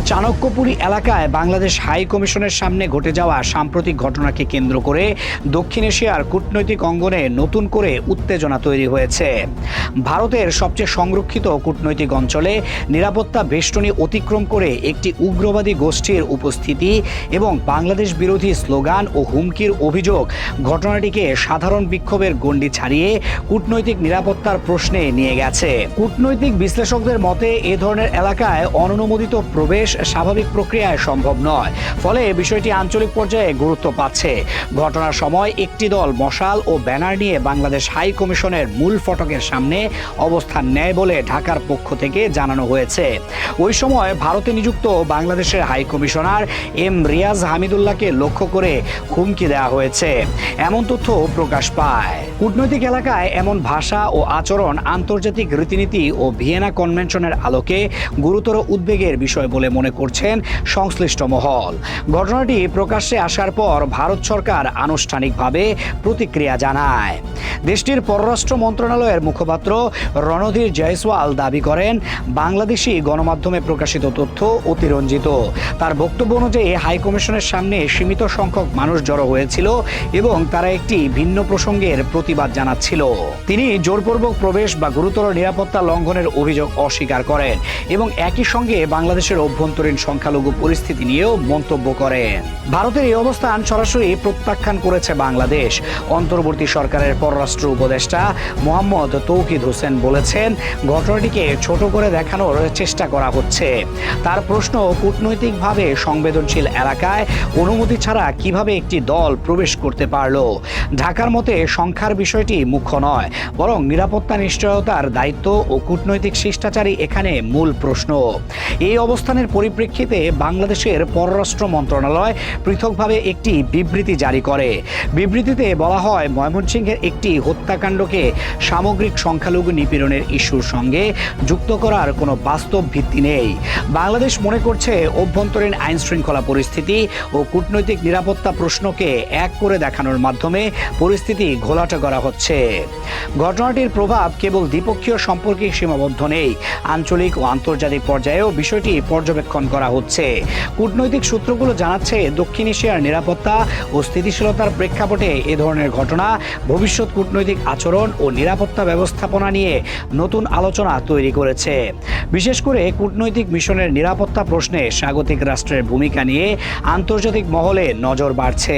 চাণক্যপুরী এলাকায় বাংলাদেশ হাই কমিশনের সামনে ঘটে যাওয়া সাম্প্রতিক ঘটনাকে কেন্দ্র করে দক্ষিণ এশিয়ার কূটনৈতিক অঙ্গনে নতুন করে উত্তেজনা তৈরি হয়েছে। ভারতের সবচেয়ে সংরক্ষিত কূটনৈতিক অঞ্চলে নিরাপত্তা বেষ্টনী অতিক্রম করে একটি উগ্রবাদী গোষ্ঠীর উপস্থিতি এবং বাংলাদেশ বিরোধী স্লোগান ও হুমকির অভিযোগ ঘটনাটিকে সাধারণ বিক্ষোভের গণ্ডি ছাড়িয়ে কূটনৈতিক নিরাপত্তার প্রশ্নে নিয়ে গেছে। কূটনৈতিক বিশ্লেষকদের মতে এ ধরনের এলাকায় অননুমোদিত প্রবেশ স্বাভাবিক প্রক্রিয়ায় সম্ভব নয়, ফলে বিষয়টি আঞ্চলিক পর্যায়ে গুরুত্ব পাচ্ছে। ঘটনার সময় একটি দল মশাল ও ব্যানার নিয়ে বাংলাদেশ হাই কমিশনের মূল ফটকের সামনে অবস্থান নেয় বলে ঢাকার পক্ষ থেকে জানানো হয়েছে। ওই সময় ভারতে নিযুক্ত বাংলাদেশের হাই কমিশনার এম রিয়াজ হামিদুল্লাহকে লক্ষ্য করে হুমকি দেওয়া হয়েছে, এমন তথ্য প্রকাশ পায়। কূটনৈতিক এলাকায় এমন ভাষা ও আচরণ আন্তর্জাতিক রীতিনীতি ও ভিয়েনা কনভেনশনের আলোকে গুরুতর উদ্বেগের বিষয় বলে মনে করছেন সংশ্লিষ্ট মহল। ঘটনাটি প্রকাশ্যে আসার পর ভারত সরকার আনুষ্ঠানিকভাবে প্রতিক্রিয়া জানায়। দেশটির পররাষ্ট্র মন্ত্রণালয়ের মুখপাত্র রণধীর জয়সওয়াল দাবি করেন, বাংলাদেশি গণমাধ্যমে প্রকাশিত তথ্য অতিরঞ্জিত। তার বক্তব্য অনুযায়ী হাইকমিশনের সামনে সীমিত সংখ্যক মানুষ জড়ো হয়েছিল এবং তারা একটি ভিন্ন প্রসঙ্গের প্রতিবাদ জানাচ্ছিল। তিনি জোরপূর্বক প্রবেশ বা গুরুতর নিরাপত্তা লঙ্ঘনের অভিযোগ অস্বীকার করেন এবং একই সঙ্গে বাংলাদেশের অভ্যন্তরীণ সংখ্যালঘু পরিস্থিতি নিয়েও মন্তব্য করেন। ভারতের এই অবস্থান সরাসরি প্রত্যাখ্যান করেছে বাংলাদেশ। অন্তর্বর্তী সরকারের পররাষ্ট্র উপদেষ্টা মোহাম্মদ তৌহিদ হোসেন বলেছেন, ঘটনাটিকে ছোট করে দেখানোর চেষ্টা করা হচ্ছে। তার প্রশ্ন, কূটনৈতিকভাবে সংবেদনশীল এলাকায় অনুমতি ছাড়া কিভাবে একটি দল প্রবেশ করতে পারল? ঢাকার মতে সংখ্যার বিষয়টি মুখ্য নয়, বরং নিরাপত্তা নিশ্চয়তার দায়িত্ব ও কূটনৈতিক শিষ্টাচারই এখানে মূল প্রশ্ন। এই অবস্থানের পরিপ্রেক্ষিতে বাংলাদেশের পররাষ্ট্র মন্ত্রণালয় পৃথকভাবে একটি বিবৃতি জারি করে। বিবৃতিতে বলা হয়, ময়মনসিংহের একটি হত্যাকাণ্ডকে সামগ্রিক সংখ্যালঘু নিপীড়নের ইস্যুর সঙ্গে যুক্ত করার কোনো বাস্তব ভিত্তি নেই। বাংলাদেশ মনে করছে অভ্যন্তরীণ আইন শৃঙ্খলা পরিস্থিতি ও কূটনৈতিক নিরাপত্তা প্রশ্নকে এক করে দেখানোর মাধ্যমে পরিস্থিতি ঘোলাটে করা হচ্ছে। ঘটনাটির প্রভাব কেবল দ্বিপক্ষীয় সম্পর্কে সীমাবদ্ধ নেই, আঞ্চলিক ও আন্তর্জাতিক পর্যায়েও বিষয়টি পর্যবেক্ষণ করা হচ্ছে। কূটনৈতিক সূত্রগুলো জানাচ্ছে, দক্ষিণ এশিয়ার নিরাপত্তা ও স্থিতিশীলতার প্রেক্ষাপটে এ ধরনের ঘটনা ভবিষ্যৎ কূটনৈতিক আচরণ ও নিরাপত্তা ব্যবস্থাপনা নিয়ে নতুন আলোচনা তৈরি করেছে। বিশেষ করে কূটনৈতিক মিশনের নিরাপত্তা প্রশ্নে স্বাগতিক রাষ্ট্রের ভূমিকা নিয়ে আন্তর্জাতিক মহলে নজর বাড়ছে।